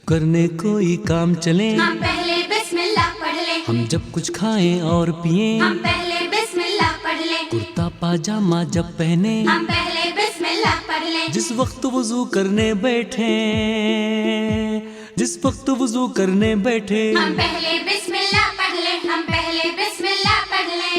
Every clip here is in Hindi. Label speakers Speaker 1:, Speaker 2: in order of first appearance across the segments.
Speaker 1: करने कोई काम चले,
Speaker 2: हम पहले बिस्मिल्लाह पढ़ लें।
Speaker 1: हम जब कुछ खाएं और पिएं,
Speaker 2: हम पहले बिस्मिल्लाह पढ़ लें।
Speaker 1: कुर्ता पाजामा जब पहने,
Speaker 2: हम पहले बिस्मिल्लाह पढ़ लें।
Speaker 1: जिस वक्त वुजू करने बैठे, जिस वक्त वुजू करने बैठे,
Speaker 2: हम पहले बिस्मिल्लाह पढ़ लें। हम पहले बिस्मिल्लाह पढ़ लें।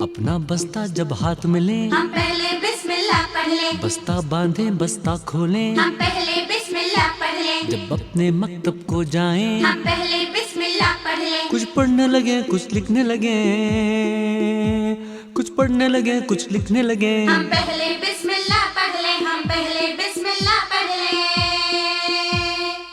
Speaker 1: अपना बस्ता जब हाथ में लें,
Speaker 2: हम पहले बिस्मिल्लाह पढ़ लें।
Speaker 1: बस्ता बांधें बस्ता खोलें,
Speaker 2: हम पहले बिस्मिल्लाह पढ़ लें।
Speaker 1: जब अपने मकतब को जाएं,
Speaker 2: हम पहले बिस्मिल्लाह पढ़ लें।
Speaker 1: कुछ पढ़ने लगे कुछ लिखने लगे, कुछ पढ़ने लगे कुछ लिखने लगे।
Speaker 2: हम पहले बिस्मिल्लाह पढ़ लें। हम पहले बिस्मिल्लाह पढ़ लें।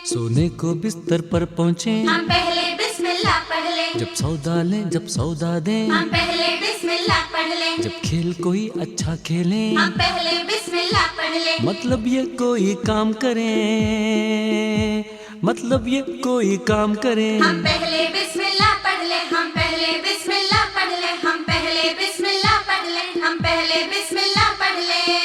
Speaker 1: सोने को बिस्तर पर पहुँचे,
Speaker 2: हम पहले बिस्मिल्लाह पढ़ लें।
Speaker 1: जब सौदा लें जब सौदा दें,
Speaker 2: हम पहले बिस्मिल्लाह पढ़ लें।
Speaker 1: जब खेल कोई अच्छा खेलें,
Speaker 2: हम पहले बिस्मिल्लाह पढ़ लें।
Speaker 1: मतलब ये कोई काम करें, मतलब ये कोई काम करें।
Speaker 2: हम पहले बिस्मिल्लाह पढ़ लें। हम पहले बिस्मिल्लाह पढ़ लें। हम पहले बिस्मिल्लाह पढ़ लें। हम पहले बिस्मिल्लाह पढ़ लें।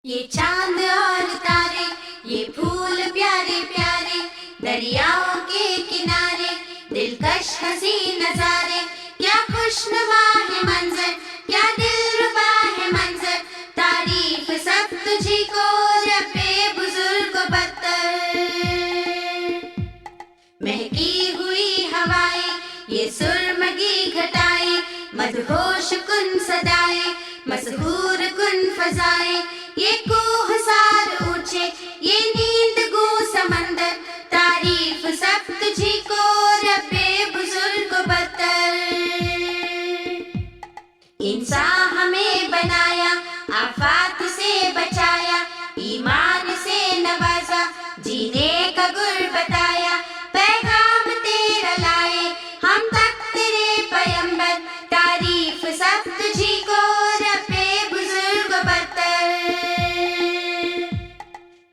Speaker 2: ये चांद और तारे, ये फूल प्यारे प्यारे, दरियाओं के किनारे दिलकश हंसी नजारे, क्या खुशनुमा है मंजर, क्या दिलरुबा है मंजर, तारीफ सब तुझी को रब्बे बुजुर्ग बत्तर। महकी हुई हवाएं, ये सुरमगी घटाएं, मदहोश कुन सदाएं, मशहूर कुन फजाएं, ये कोहसार ऊंचे, ये नींद गो समंदर, तारीफ सब तुझी को रब्बे बुजुर्ग बत्तर। इंसान हमें बनाया, आफात से बचाया, ईमान से नवाजा, जीने का गुर बताया, पैगाम तेरा लाए हम तक तेरे पैगंबर, तारीफ सब तुझी को रब्बे बुजुर्ग बत्तर।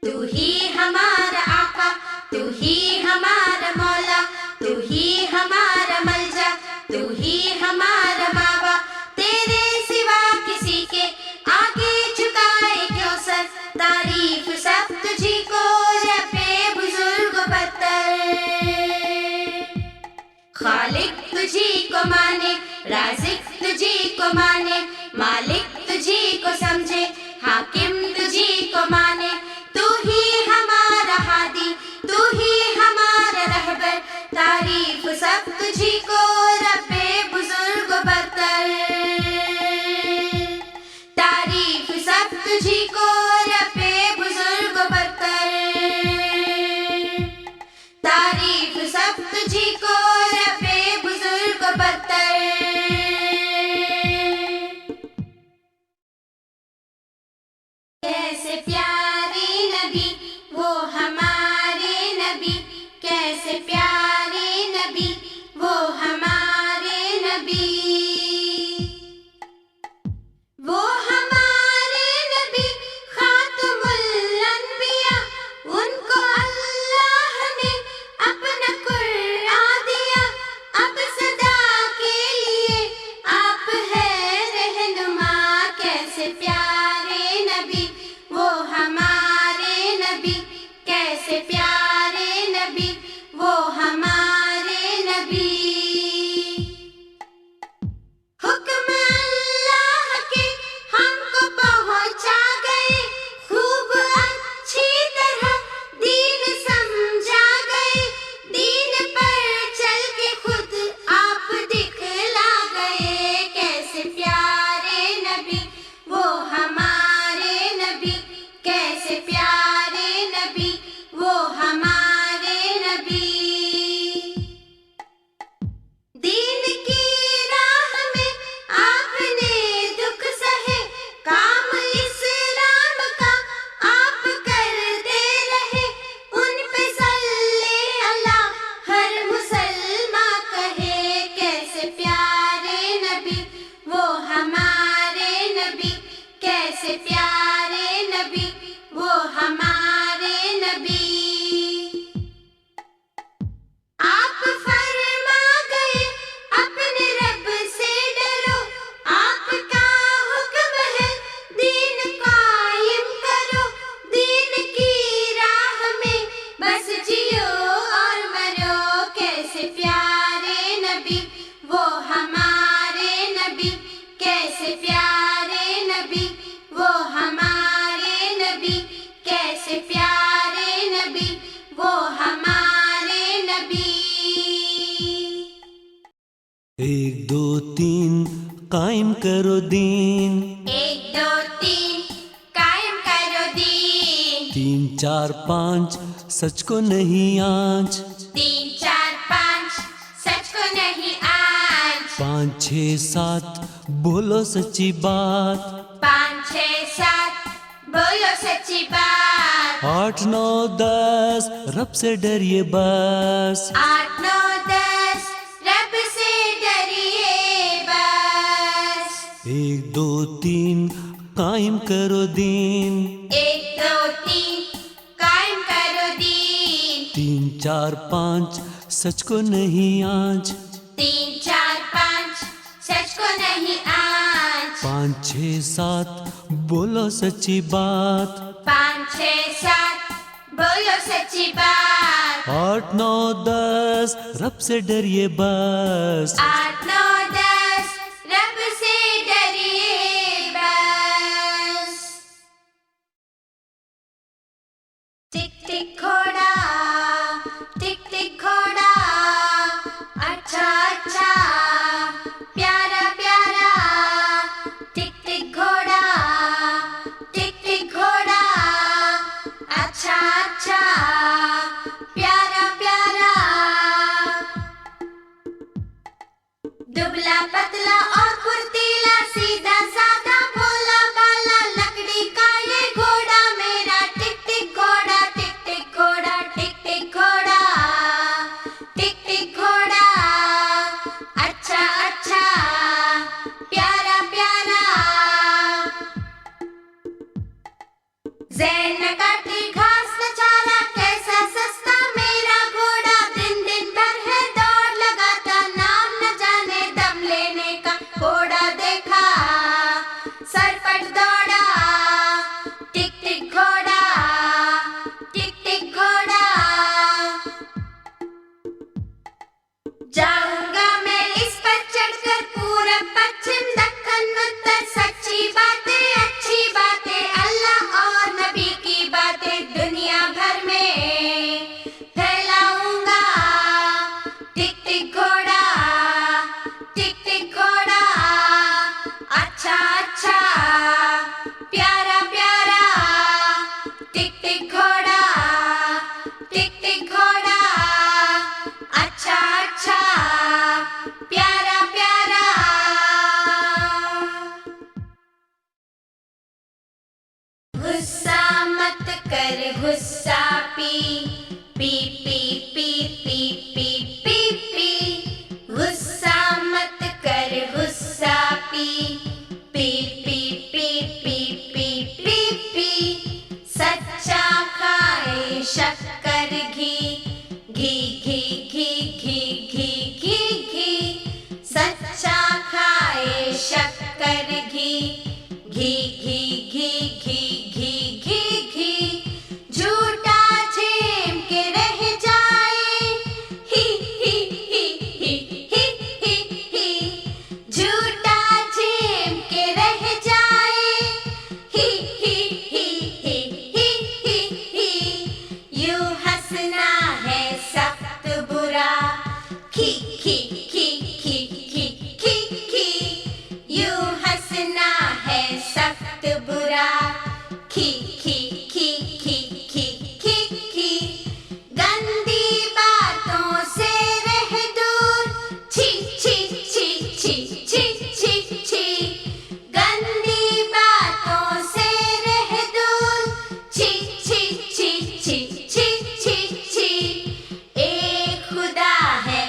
Speaker 2: तू ही हमारा आका, तू ही हमारा मौला, तू ही हमारा मलजा, तू ही हमारा मावा, तेरे सिवा किसी के आगे झुकाए क्यों सर, तारीफ सब तुझी को रब्बे बुजुर्ग बत्तर। खालिक तुझी को माने, राज़िक तुझी को माने, मालिक तुझी को समझे, हाकिम तुझी को माने, तू ही हमारा हादी, तू ही हमारा रहबर, तारीफ सब तुझी को रब्बे बुजुर्ग बत्तर। तारीफ सब तुझी को रब्बे बुजुर्ग बत्तर। तारीफ सब तुझी को रब्बे बुजुर्ग बत्तर। कैसे प्यारे नबी वो हमारे नबी, कैसे प्यारे नबी वो हमारे नबी, वो हमारे नबी खातमुल अंबिया, उनको अल्लाह ने अपना कुरान दिया, अब सदा के लिए आप है रहनुमा। कैसे प्यारे नबी वो हमारे नबी, कैसे प्यारे नबी वो हमारे नबी। कैसे प्यारे नबी वो हमारे नबी, कैसे प्यारे नबी वो हमारे नबी, कैसे प्यारे नबी वो हमारे नबी।
Speaker 1: 1 2 3 कायम करो दीन,
Speaker 2: 1 2 3 कायम करो दीन,
Speaker 1: 3 4 5 सच को नहीं आँच,
Speaker 2: 3 4 5 सच को नहीं आँच,
Speaker 1: 5 6 7 बोलो सच्ची बात,
Speaker 2: 5 6 7 बोलो सच्ची बात,
Speaker 1: 8 9 10 रब से डरिए बस,
Speaker 2: 8 9 10 रब से डरिए बस।
Speaker 1: 1 2 3 कायम करो दीन,
Speaker 2: 1 2 3 कायम करो दीन,
Speaker 1: 3 4 5 सच को नहीं आँच,
Speaker 2: 3 4 5 सच को नहीं आँच,
Speaker 1: 5 6 7 बोलो सच्ची बात,
Speaker 2: 5 6 7 बोलो सच्ची बात,
Speaker 1: 8 9 10 रब से डरिए बस,
Speaker 2: 8 9 10 रब से डरिए बस। टिक टिक घोड़ा, टिक टिक घोड़ा, अच्छा अच्छा प्यारा प्यारा, टिक टिक घोड़ा, टिक टिक घोड़ा, अच्छा अच्छा प्यारा प्यारा। दुबला पतला और फुर्तीला, सीधा साधा भोला भाला, लकड़ी का ये घोड़ा मेरा, टिक टिक घोड़ा, टिक टिक घोड़ा, टिक टिक घोड़ा, टिक टिक घोड़ा, अच्छा अच्छा प्यारा प्यारा। ज़ैन न काटी घास न चारा, कैसा सस्ता मेरा घोड़ा, दिन दिन भर है दौड़ लगाता, नाम न जाने दम लेने का, घोड़ा देखा सरपट दौड़ा, टिक टिक घोड़ा, टिक टिक घोड़ा। जाऊंगा मैं इस पर चढ़कर पूरब पश्चिम दक्कन उत्तर, सच्ची बातें अच्छी बातें अल्लाह और नबी की बातें दुनिया भर में फैलाऊंगा, टिक टिक घोड़ा, टिक टिक घोड़ा, अच्छा अच्छा प्यारा प्यारा, टिक टिक घोड़ा, टिक टिक घोड़ा, अच्छा अच्छा प्यारा प्यारा। गुस्सा मत कर गुस्सा P P P P P P P P, गुस्सा मत कर गुस्सा P P P P P P P P, सच्चा खाए शक्कर घी घी घी घी घी घी घी घी, सच्चा खाए शक्कर घी घी घी घी घी घी घी घी, झूठा झेम के रह जाए ही ही ही ही ही ही ही, झूठा झेम के रह जाए ही ही ही ही ही ही ही, यूं हंसना है सख्त बुरा, खी खी खी खी खी खी खी, यूं हंसना है सख्त बुरा, खी खी खी खी खी खी खी, गंदी बातों से रह दूर, छी छी छी छी छी छी छी, गंदी बातों से रह दूर, छी छी छी छी छी छी छी। एक खुदा है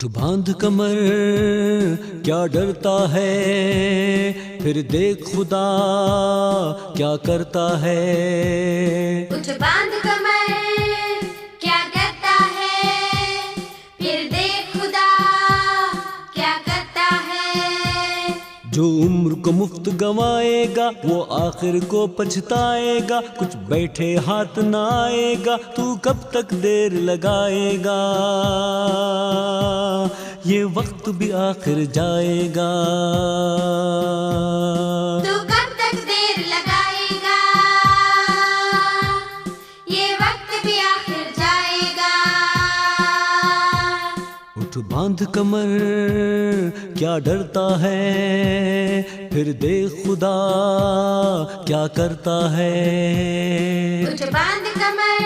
Speaker 1: उठ बांध कमर क्या डरता है, फिर देख खुदा क्या करता है।
Speaker 2: उठ बांध कमर क्या डरता है, फिर देख खुदा क्या करता है।
Speaker 1: जो उम्र को मुफ्त गंवाएगा वो आखिर को पछताएगा। कुछ बैठे हाथ ना आएगा, तू कब तक देर लगाएगा। ये वक्त भी आखिर जाएगा।
Speaker 2: तू कब तक देर लगाएगा, ये वक्त भी आखिर जाएगा।
Speaker 1: उठ बांध कमर क्या डरता है, फिर देख खुदा क्या करता है।
Speaker 2: उठ बांध कमर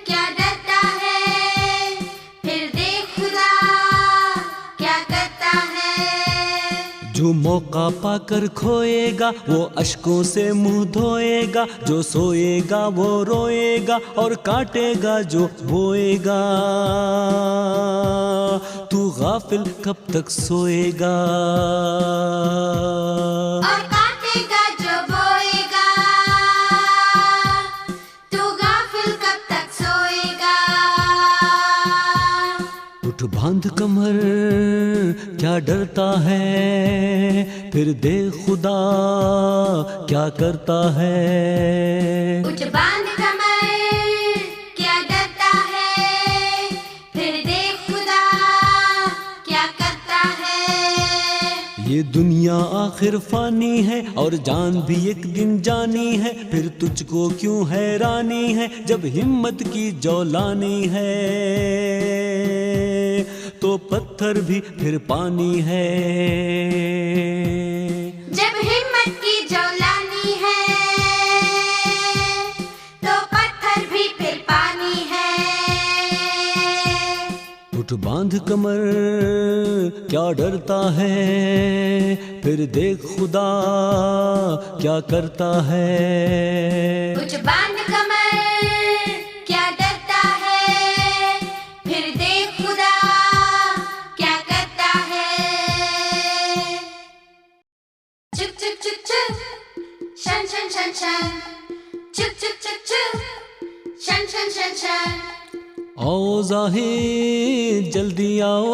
Speaker 2: क्या डरता है, फिर देख खुदा क्या करता है।
Speaker 1: जो मौका पाकर खोएगा वो अश्कों से मुंह धोएगा। जो सोएगा वो रोएगा और काटेगा जो बोएगा। तू गाफिल कब तक सोएगा।
Speaker 2: और काटेगा जो बोएगा, तू गाफिल कब तक सोएगा।
Speaker 1: उठ बांध कमर क्या डरता है, फिर देख खुदा क्या करता है।
Speaker 2: उठ बांध कमर क्या डरता है, फिर देख खुदा क्या करता है।
Speaker 1: ये दुनिया आखिर फानी है और जान भी एक दिन जानी है। फिर तुझको क्यों हैरानी है, जब हिम्मत की जौलानी है तो पत्थर भी फिर पानी है।
Speaker 2: जब हिम्मत की जौलानी है तो पत्थर भी फिर पानी है।
Speaker 1: उठ बांध कमर क्या डरता है, फिर देख खुदा क्या करता है।
Speaker 2: उठ बांध कमर क्या डरता है, फिर देख खुदा क्या करता है। चुप चुप चुप चुप शन शन शन शन, चुप चुप चुप चुप शन शन शन शन।
Speaker 1: आओ जाहिद जल्दी आओ,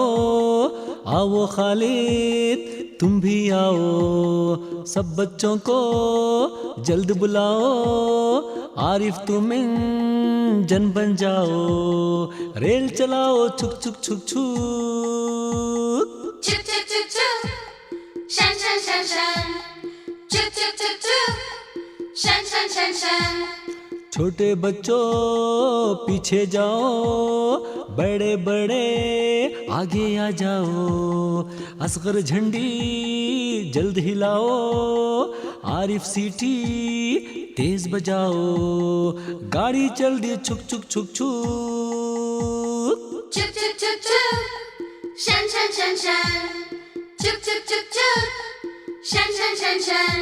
Speaker 1: आओ खालिद तुम भी आओ। सब बच्चों को जल्द बुलाओ, आरिफ तुम जन बन जाओ। रेल चलाओ छुक छुक छुक छुक।
Speaker 2: चुप चुप चुप चुप शन शन शन शन, चुप चुप चुप चुप शन शन शन शन।
Speaker 1: छोटे बच्चों पीछे जाओ, बड़े बड़े आगे आ जाओ। असगर झंडी जल्द हिलाओ, आरिफ सीटी तेज बजाओ। गाड़ी चल दी छुक छुक छुक छुक।
Speaker 2: चुप चुप चुप चुप शन शन शन शन, चुप चुप चुप चुप शन शन शन शन।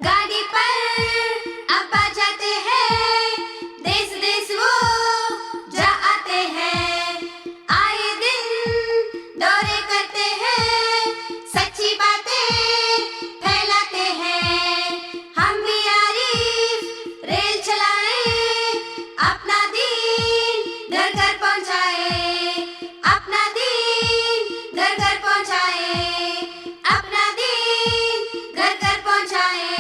Speaker 2: गाड़ी पर अब आ जाते हैं, देश देश वो जा आते हैं। आए दिन दौरे करते हैं, सच्ची बातें फैलाते हैं। हम भी आरिफ रेल चलाए, अपना दीन घर घर पहुंचाए। अपना दीन घर घर पहुंचाए, अपना दीन घर घर पहुंचाए।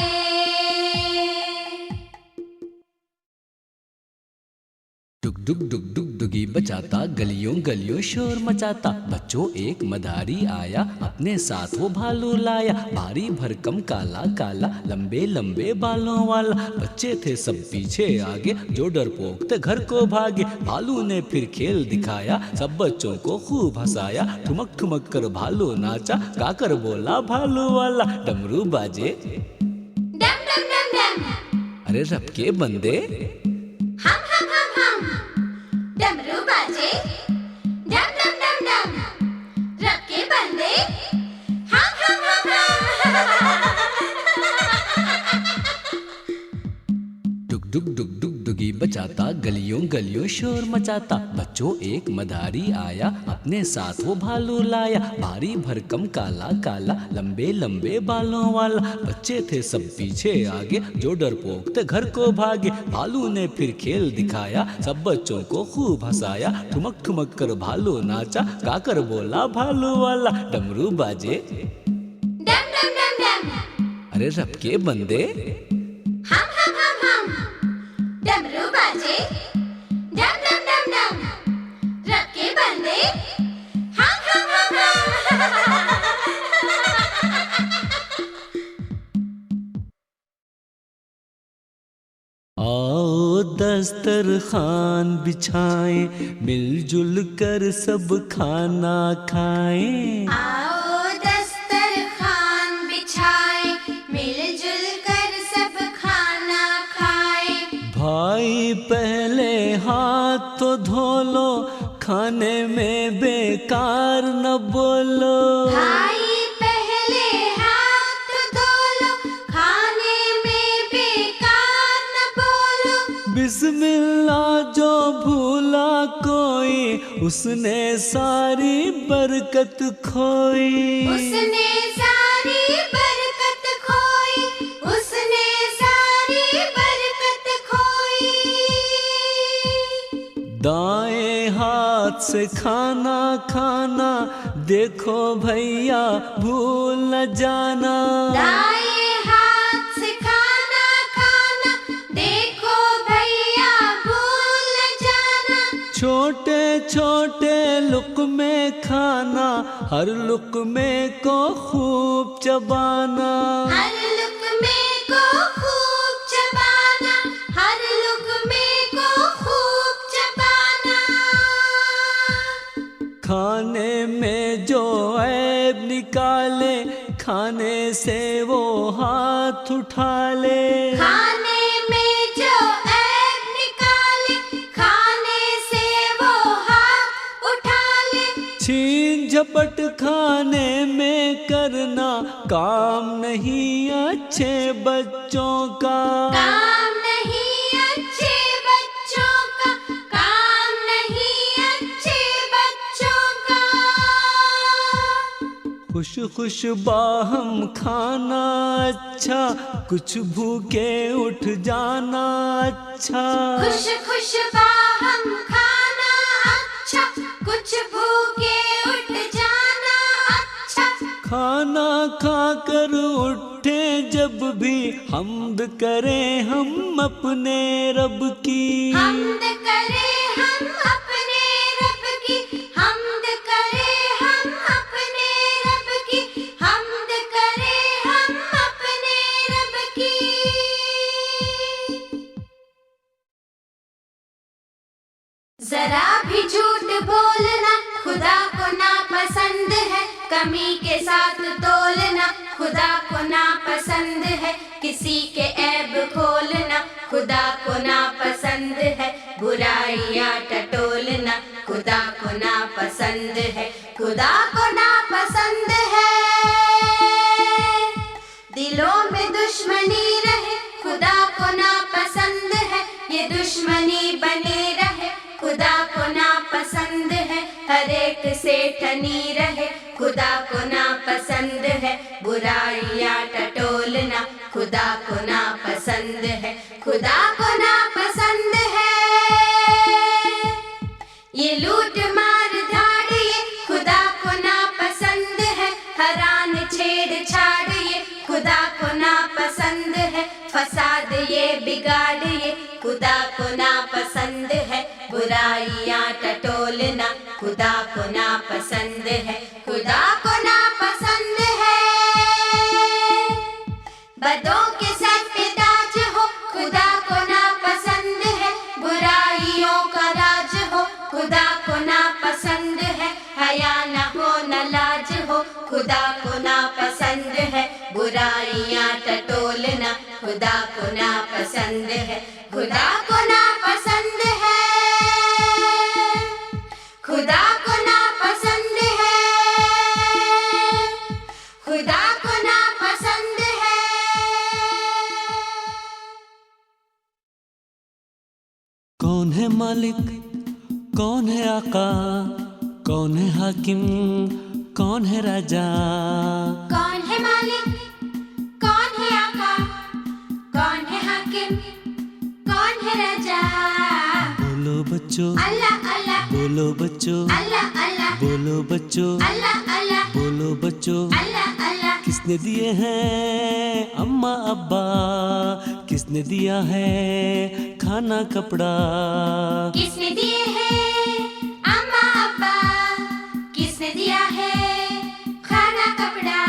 Speaker 1: डुग डुग डुग डुग डुगी बजाता, गलियों गलियों शोर मचाता। बच्चों एक मदारी आया, अपने साथ वो भालू लाया। भारी भरकम काला काला, लंबे लंबे बालों वाला। बच्चे थे सब पीछे आगे, जो डरपोक थे घर को भागे। भालू ने फिर खेल दिखाया, सब बच्चों को खूब हंसाया। ठुमक ठुमक कर भालू नाचा, गाकर बोला भालू वाला। डमरू बाजे
Speaker 2: डम डम डम डम,
Speaker 1: अरे रब के बंदे।
Speaker 2: हम डमरू बाजे डम डम डम डम, रब के बंदे हम।
Speaker 1: डुग डुग डुग डुग डुग डुगी बजाता गलियों गलियों शोर मचाता। बच्चों एक मदारी आया, अपने साथ वो भालू लाया। भारी भरकम काला काला, लंबे लंबे बालों वाला। बच्चे थे सब पीछे आगे, जो डरपोक थे घर को भागे। भालू ने फिर खेल दिखाया, सब बच्चों को खूब हंसाया। ठुमक ठुमक कर भालू नाचा, गाकर बोला भालू वाला। डमरू बाजे
Speaker 2: डम डम डम डम,
Speaker 1: अरे रब के बंदे,
Speaker 2: हम डमरू बाजे डम डम डम डम, रब के बंदे हम।
Speaker 1: आओ दस्तरखान बिछाएं, मिलजुल कर सब खाना खाएं।
Speaker 2: आओ दस्तरखान बिछाए, मिलजुल कर सब खाना खाए।
Speaker 1: भाई पहले हाथ तो धो लो, खाने में बेकार न बोलो।
Speaker 2: भाई पहले हाथ धो लो, खाने में बेकार न बोलो।
Speaker 1: बिस्मिल्लाह जो भूला कोई, उसने सारी बरकत खोई।
Speaker 2: उसने सारी बरकत खोई, उसने सारी बरकत खोई।
Speaker 1: दाएं हाथ से खाना खाना, देखो भैया भूल न जाना।
Speaker 2: दाएं हाथ से खाना खाना, देखो भैया भूल न जाना।
Speaker 1: छोटे छोटे लुक़्मे खाना, हर लुक़्मे को खूब चबाना।
Speaker 2: हर लुक़्मे को खूब चबाना, हर लुक़्मे को खूब चबाना।
Speaker 1: खाने में जो ऐब निकाले, खाने से वो हाथ उठा ले।
Speaker 2: खाने में जो ऐब निकाले, खाने से वो हाथ उठा ले।
Speaker 1: छीन झपट खाने में करना, काम नहीं अच्छे बच्चों का।
Speaker 2: काम नहीं अच्छे बच्चों का, काम नहीं अच्छे बच्चों का।
Speaker 1: खुश खुश बाहम खाना अच्छा, कुछ भूखे उठ जाना अच्छा।
Speaker 2: खुश खुश बाहम खाना अच्छा, कुछ भूखे उठ जाना अच्छा।
Speaker 1: खाना खाकर उठे जब भी, हम्द करें हम अपने रब की।
Speaker 2: हम्द करें हम अपने रब की, हम्द करें हम अपने रब की, हम्द करें हम अपने रब की। जरा भी झूठ बोलना खुदा को नापसंद है, कमी के साथ तोलना खुदा को नापसंद है। किसी के ऐब खोलना खुदा को नापसंद है, बुराइयां टटोलना खुदा को नापसंद है, खुदा को नापसंद है। दिलों में दुश्मनी रहे खुदा को नापसंद है, ये दुश्मनी बने रहे खुदा को नापसंद है। हर एक से ठनी रहे खुदा को नापसंद है, बुराइयां टटोलना खुदा को नापसंद है, खुदा को नापसंद है। ये लूट मार धाड़ ये खुदा को नापसंद है, हरान छेड़छाड़ ये खुदा को नापसंद है। फसाद ये बिगाड़ ये खुदा को नापसंद है, बुराइयां टटोलना खुदा को नापसंद है, खुदा को नापसंद है। बदों के सर पे ताज हो खुदा को नापसंद है, बुराइयों का राज हो खुदा को नापसंद है। हया न हो न लाज हो खुदा को नापसंद है, बुराइयां टटोलना खुदा को नापसंद है, खुदा को नापसंद है, खुदा को नापसंद है, खुदा को नापसंद है।
Speaker 1: कौन है मालिक, कौन है आका, कौन है हाकिम, कौन है राजा?
Speaker 2: कौन है मालिक, कौन है आका, कौन है हाकिम, कौन है राजा?
Speaker 1: बोलो बच्चों,
Speaker 2: अल्लाह अल्लाह,
Speaker 1: बोलो बच्चों,
Speaker 2: अल्लाह अल्लाह,
Speaker 1: बोलो बच्चों,
Speaker 2: अल्लाह अल्लाह,
Speaker 1: बोलो बच्चों।
Speaker 2: अल्लाह अल्लाह।
Speaker 1: किसने दिए हैं अम्मा अब्बा, किसने दिया है खाना कपड़ा?
Speaker 2: किसने दिए हैं अम्मा अब्बा, किसने दिया है खाना कपड़ा?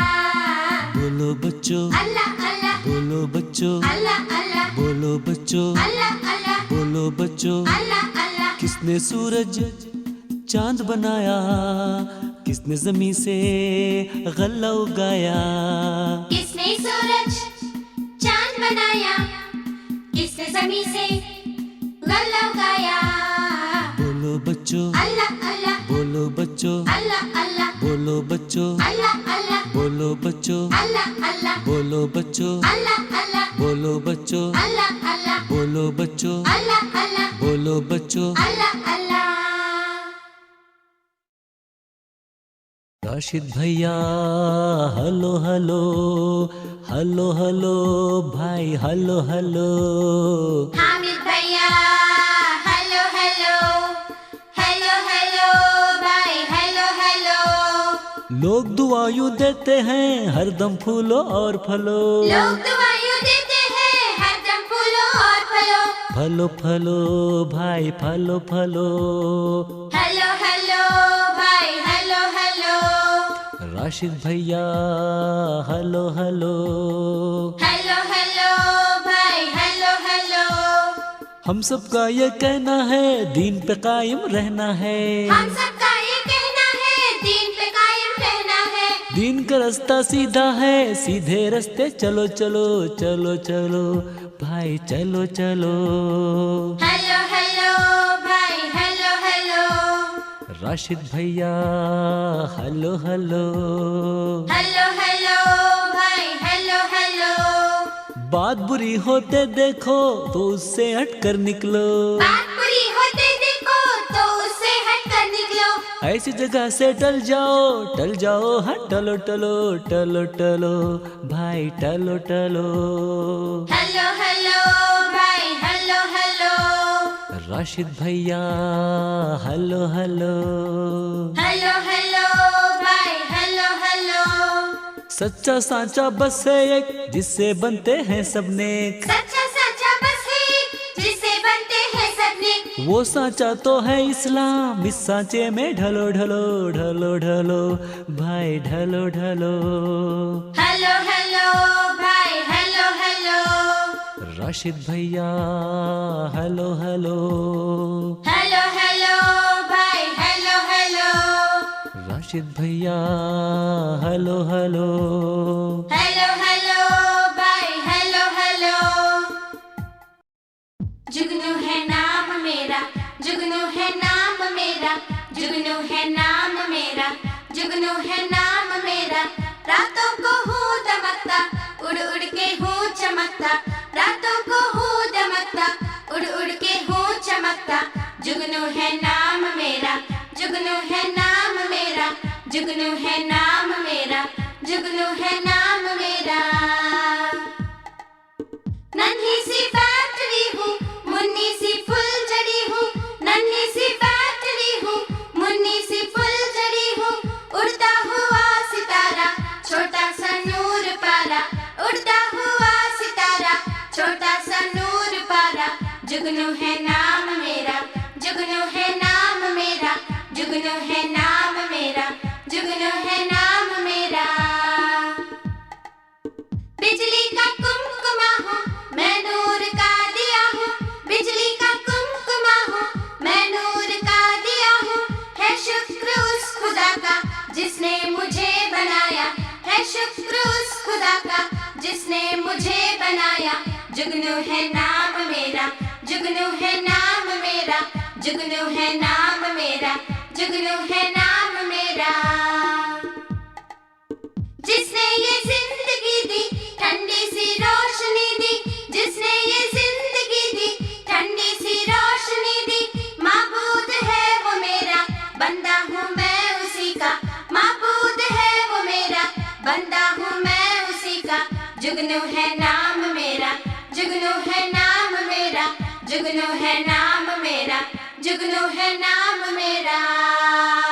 Speaker 1: बोलो बच्चों,
Speaker 2: अल्लाह अल्लाह,
Speaker 1: बोलो बच्चों,
Speaker 2: अल्लाह अल्लाह,
Speaker 1: बोलो बच्चों,
Speaker 2: अल्लाह अल्लाह,
Speaker 1: बोलो बच्चों।
Speaker 2: अल्लाह अल्लाह।
Speaker 1: किसने सूरज चांद बनाया, किसने जमीन से गल्ला उगाया?
Speaker 2: किसने सूरज चांद बनाया, किसने जमीन से गल्ला उगाया?
Speaker 1: बोलो बच्चों,
Speaker 2: अल्लाह अल्लाह,
Speaker 1: बोलो बच्चों,
Speaker 2: अल्लाह अल्लाह,
Speaker 1: बोलो बच्चों,
Speaker 2: अल्लाह अल्लाह,
Speaker 1: बोलो बच्चों,
Speaker 2: अल्लाह अल्लाह,
Speaker 1: बोलो बच्चों,
Speaker 2: अल्लाह अल्लाह,
Speaker 1: बोलो बच्चों,
Speaker 2: अल्लाह अल्लाह,
Speaker 1: बोलो बच्चों,
Speaker 2: अल्लाह अल्लाह,
Speaker 1: बोलो बच्चों।
Speaker 2: अल्लाह अल्लाह।
Speaker 1: राशिद भैया हेलो हेलो, हेलो हेलो भाई, हेलो हेलो।
Speaker 2: हामिद भैया हेलो हेलो, हेलो हेलो भाई, हेलो हेलो।
Speaker 1: लोग दुआ यूं देते हैं हरदम फूलो और फलो,
Speaker 2: लोग दुआएं देते हैं हरदम फूलो और फलो।
Speaker 1: फलो फलो भाई, फलो फलो।
Speaker 2: हेलो हेलो भाई, हेलो हेलो।
Speaker 1: राशिद भैया हेलो हेलो,
Speaker 2: हेलो हेलो भाई, हेलो हेलो।
Speaker 1: हम सबका ये कहना है दीन पे कायम रहना है,
Speaker 2: हम सबका ये कहना है दीन पे कायम रहना है।
Speaker 1: दीन का रास्ता सीधा है, सीधे रास्ते चलो चलो, चलो चलो भाई, चलो चलो।
Speaker 2: हेलो हेलो भाई, हेलो हेलो।
Speaker 1: राशिद भैया हेलो हेलो,
Speaker 2: हेलो हेलो भाई, हेलो हेलो।
Speaker 1: बात बुरी होते देखो तो उससे हट कर निकलो,
Speaker 2: बात बुरी होते देखो तो उससे हट कर निकलो।
Speaker 1: ऐसी जगह से टल जाओ, हाँ टलो टलो, टलो टलो भाई, टलो टलो।
Speaker 2: हेलो हेलो भाई, हेलो हेलो।
Speaker 1: राशिद भैया हेलो हेलो,
Speaker 2: हेलो हेलो भाई, हेलो हेलो।
Speaker 1: सच्चा सांचा बस है एक, जिससे बनते हैं सब नेक।
Speaker 2: सच्चा सच्चा बस है जिससे बनते हैं सपने।
Speaker 1: वो सांचा तो है इस्लाम, इस सांचे में ढलो ढलो, ढलो ढलो भाई, ढलो ढलो।
Speaker 2: हेलो हेलो भाई, हेलो हेलो।
Speaker 1: राशिद भैया हेलो हेलो,
Speaker 2: हेलो हेलो भाई, हेलो हेलो।
Speaker 1: राशिद भैया हेलो हेलो।
Speaker 2: हेलो हेलो भाई, हेलो हेलो। जुगनू है नाम मेरा, जुगनू है नाम मेरा, जुगनू है नाम मेरा, जुगनू है नाम मेरा। रातों को हूँ दमकता, उड़ उड़ के हूँ चमकता। रातों को हूँ दमकता, उड़ उड़ के हूँ चमकता। जुगनू है नाम मेरा, जुगनू है नाम मेरा, जुगनू है नाम मेरा, जुगनू है नाम मेरा। नन्ही सी फैक्ट्री हूँ, मुन्नी सी फुलझड़ी हूँ। नन्ही सी फैक्ट्री हूँ, मुन्नी सी फुलझड़ी हूँ। उड़ता हुआ सितारा, छोटा सा नूर पारा। उड़ता हुआ सितारा, छोटा सा नूर पारा। जुगनू है नाम मेरा, जुगनू है नाम मेरा, जुगनू है नाम मेरा, जुगनू है नाम मेरा। बिजली का कुमकुमा हूँ, मैं नूर का दिया हूँ। बिजली का कुमकुमा हूँ, मैं नूर का दिया हूँ। है शुक्र उस खुदा का जिसने मुझे बनाया, है शुक्र उस खुदा का जिसने मुझे बनाया। जुगनू है नाम मेरा, जुगनू है नाम मेरा, जुगनू है नाम मेरा, जुगनू है नाम मेरा। जिसने ये जिंदगी दी, ठंडी सी रोशनी दी। जिसने ये जिंदगी दी, ठंडी सी रोशनी जुगनू है नाम मेरा, जुगनू है नाम मेरा।